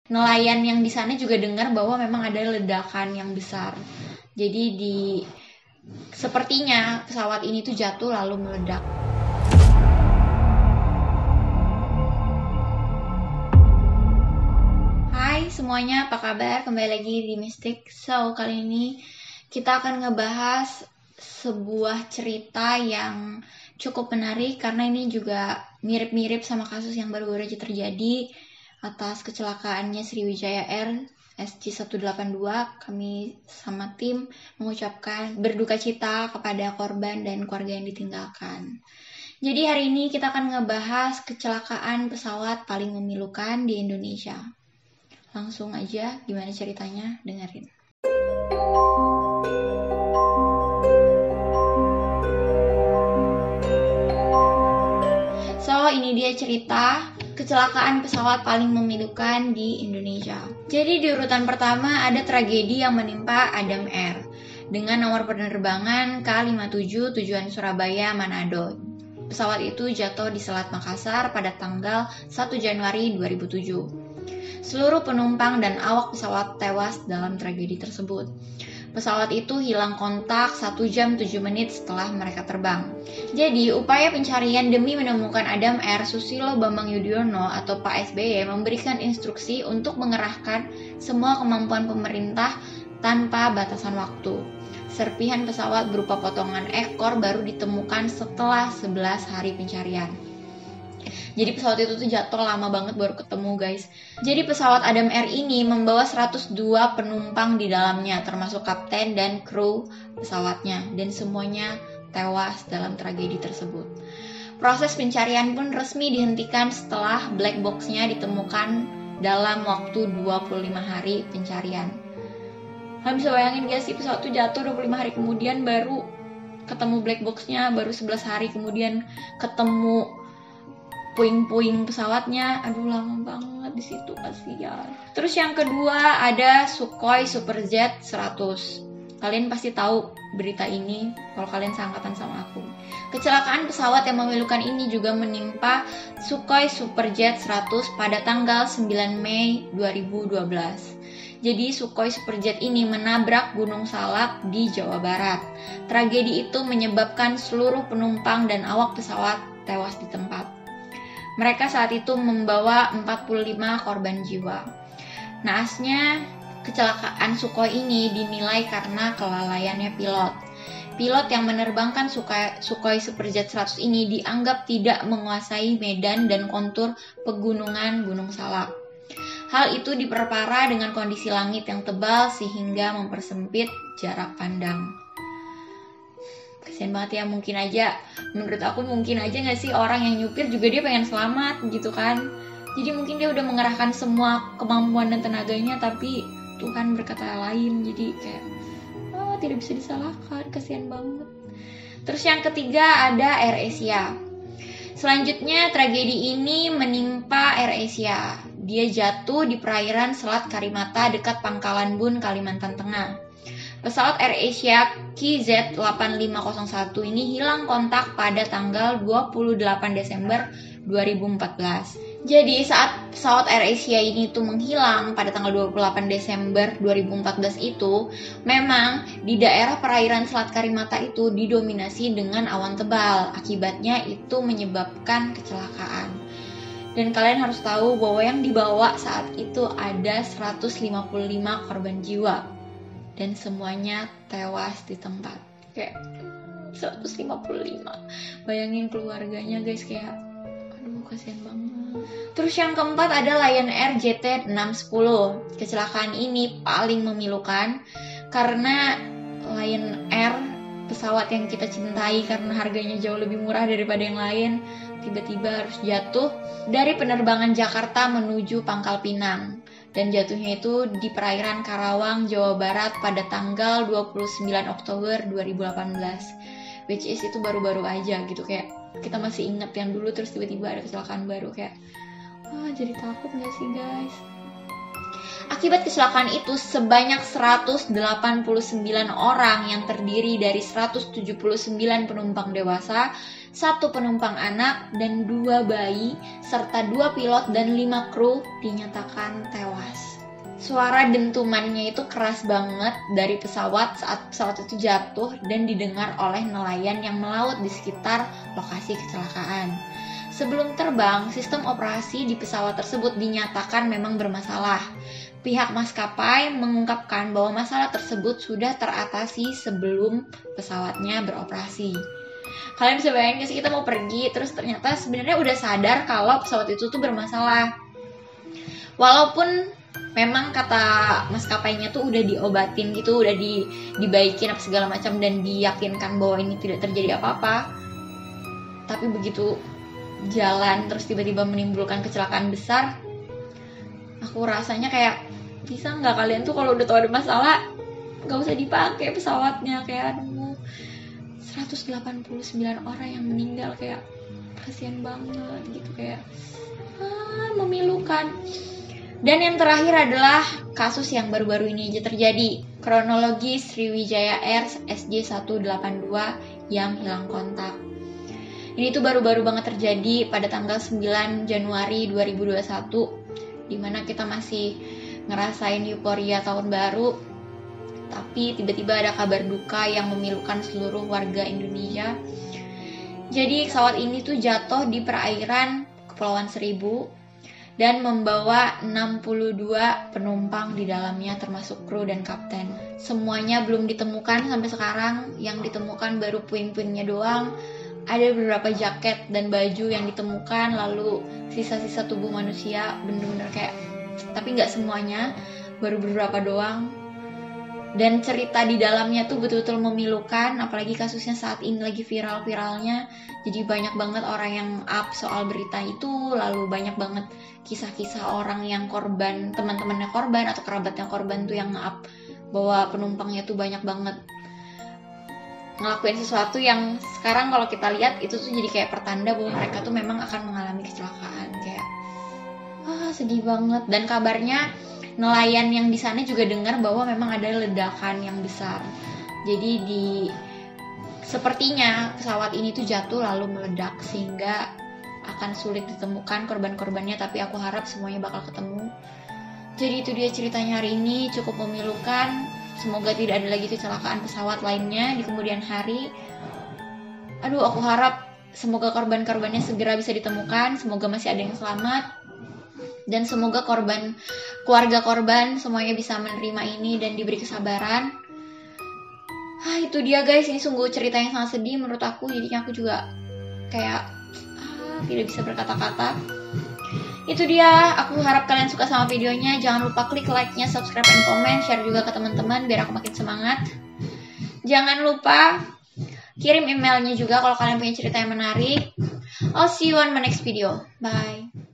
Nelayan yang di sana juga dengar bahwa memang ada ledakan yang besar. Jadi sepertinya pesawat ini tuh jatuh lalu meledak. Hai semuanya, apa kabar? Kembali lagi di Mystic. So, kali ini kita akan ngebahas sebuah cerita yang cukup menarik karena ini juga mirip-mirip sama kasus yang baru-baru aja terjadi atas kecelakaannya Sriwijaya Air SJ182. Kami sama tim mengucapkan berduka cita kepada korban dan keluarga yang ditinggalkan. Jadi hari ini kita akan ngebahas kecelakaan pesawat paling memilukan di Indonesia. Langsung aja, gimana ceritanya? Dengerin. So, ini dia cerita kecelakaan pesawat paling memilukan di Indonesia. Jadi di urutan pertama ada tragedi yang menimpa Adam Air dengan nomor penerbangan K57 tujuan Surabaya Manado. Pesawat itu jatuh di Selat Makassar pada tanggal 1 Januari 2007. Seluruh penumpang dan awak pesawat tewas dalam tragedi tersebut. Pesawat itu hilang kontak 1 jam 7 menit setelah mereka terbang. Jadi, upaya pencarian demi menemukan Adam Air, Susilo Bambang Yudhoyono atau Pak SBY memberikan instruksi untuk mengerahkan semua kemampuan pemerintah tanpa batasan waktu. Serpihan pesawat berupa potongan ekor baru ditemukan setelah 11 hari pencarian. Jadi pesawat itu tuh jatuh lama banget baru ketemu guys. Jadi pesawat Adam Air ini membawa 102 penumpang di dalamnya termasuk kapten dan kru pesawatnya. Dan semuanya tewas dalam tragedi tersebut. Proses pencarian pun resmi dihentikan setelah black box-nya ditemukan dalam waktu 25 hari pencarian. Kalian bisa bayangin gak sih pesawat itu jatuh 25 hari kemudian baru ketemu black box-nya, baru 11 hari kemudian ketemu puing-puing pesawatnya. Aduh lama banget di situ, kasihan. Terus yang kedua ada Sukhoi Superjet 100. Kalian pasti tahu berita ini kalau kalian seangkatan sama aku. Kecelakaan pesawat yang memilukan ini juga menimpa Sukhoi Superjet 100 pada tanggal 9 Mei 2012. Jadi Sukhoi Superjet ini menabrak Gunung Salak di Jawa Barat. Tragedi itu menyebabkan seluruh penumpang dan awak pesawat tewas di tempat. Mereka saat itu membawa 45 korban jiwa. Naasnya, kecelakaan Sukhoi ini dinilai karena kelalaiannya pilot. Pilot yang menerbangkan Sukhoi Superjet 100 ini dianggap tidak menguasai medan dan kontur pegunungan Gunung Salak. Hal itu diperparah dengan kondisi langit yang tebal sehingga mempersempit jarak pandang. Kasian banget ya, menurut aku mungkin aja gak sih orang yang nyupir juga dia pengen selamat gitu kan. Jadi mungkin dia udah mengerahkan semua kemampuan dan tenaganya tapi Tuhan berkata lain, jadi kayak tidak bisa disalahkan, kasian banget. Terus yang ketiga ada AirAsia. Selanjutnya tragedi ini menimpa AirAsia. Dia jatuh di perairan Selat Karimata dekat Pangkalan Bun, Kalimantan Tengah. Pesawat AirAsia KZ8501 ini hilang kontak pada tanggal 28 Desember 2014. Jadi saat pesawat AirAsia ini tuh menghilang pada tanggal 28 Desember 2014 itu, memang di daerah perairan Selat Karimata itu didominasi dengan awan tebal. Akibatnya itu menyebabkan kecelakaan. Dan kalian harus tahu bahwa yang dibawa saat itu ada 155 korban jiwa. Dan semuanya tewas di tempat. Kayak 155. Bayangin keluarganya guys, kayak aduh kasihan banget. Terus yang keempat ada Lion Air JT610. Kecelakaan ini paling memilukan karena Lion Air, pesawat yang kita cintai karena harganya jauh lebih murah daripada yang lain, tiba-tiba harus jatuh dari penerbangan Jakarta menuju Pangkal Pinang. Dan jatuhnya itu di perairan Karawang, Jawa Barat pada tanggal 29 Oktober 2018. Which is itu baru-baru aja gitu, kayak kita masih inget yang dulu terus tiba-tiba ada kecelakaan baru, kayak jadi takut gak sih guys? Akibat kecelakaan itu sebanyak 189 orang yang terdiri dari 179 penumpang dewasa, 1 penumpang anak, dan 2 bayi, serta 2 pilot dan 5 kru dinyatakan tewas. Suara dentumannya itu keras banget dari pesawat saat pesawat itu jatuh dan didengar oleh nelayan yang melaut di sekitar lokasi kecelakaan. Sebelum terbang, sistem operasi di pesawat tersebut dinyatakan memang bermasalah. Pihak maskapai mengungkapkan bahwa masalah tersebut sudah teratasi sebelum pesawatnya beroperasi. Kalian bisa bayangin gak sih, kita mau pergi terus ternyata sebenarnya udah sadar kalau pesawat itu tuh bermasalah. Walaupun memang kata maskapainya tuh udah diobatin gitu, udah dibaikin apa segala macam dan diyakinkan bahwa ini tidak terjadi apa-apa. Tapi begitu jalan terus tiba-tiba menimbulkan kecelakaan besar, aku rasanya kayak, bisa nggak kalian tuh kalau udah tahu ada masalah nggak usah dipakai pesawatnya. Kayak aduh, 189 orang yang meninggal, kayak kasihan banget gitu, kayak memilukan. Dan yang terakhir adalah kasus yang baru-baru ini aja terjadi, kronologi Sriwijaya Air SJ182 yang hilang kontak. Ini tuh baru-baru banget terjadi pada tanggal 9 Januari 2021, dimana kita masih ngerasain euforia tahun baru, tapi tiba-tiba ada kabar duka yang memilukan seluruh warga Indonesia. Jadi pesawat ini tuh jatuh di perairan Kepulauan Seribu dan membawa 62 penumpang di dalamnya termasuk kru dan kapten. Semuanya belum ditemukan sampai sekarang, yang ditemukan baru puing-puingnya doang. Ada beberapa jaket dan baju yang ditemukan, lalu sisa-sisa tubuh manusia, bener-bener kayak, tapi nggak semuanya, baru beberapa doang. Dan cerita di dalamnya tuh betul-betul memilukan, apalagi kasusnya saat ini lagi viral-viralnya. Jadi banyak banget orang yang up soal berita itu, lalu banyak banget kisah-kisah orang yang korban, teman-temannya korban atau kerabatnya korban tuh yang up bahwa penumpangnya tuh banyak banget ngelakuin sesuatu yang sekarang kalau kita lihat itu tuh jadi kayak pertanda bahwa mereka tuh memang akan mengalami kecelakaan. Kayak sedih banget. Dan kabarnya nelayan yang di sana juga dengar bahwa memang ada ledakan yang besar. Jadi sepertinya pesawat ini tuh jatuh lalu meledak sehingga akan sulit ditemukan korban-korbannya, tapi aku harap semuanya bakal ketemu. Jadi itu dia ceritanya hari ini, cukup memilukan. Semoga tidak ada lagi kecelakaan pesawat lainnya di kemudian hari. Aduh, aku harap semoga korban-korbannya segera bisa ditemukan, semoga masih ada yang selamat. Dan semoga keluarga korban semuanya bisa menerima ini dan diberi kesabaran. Itu dia guys, ini sungguh cerita yang sangat sedih menurut aku. Jadinya aku juga kayak tidak bisa berkata-kata. Itu dia, aku harap kalian suka sama videonya. Jangan lupa klik like-nya, subscribe, and comment. Share juga ke teman-teman biar aku makin semangat. Jangan lupa kirim emailnya juga kalau kalian punya cerita yang menarik. I'll see you on my next video. Bye.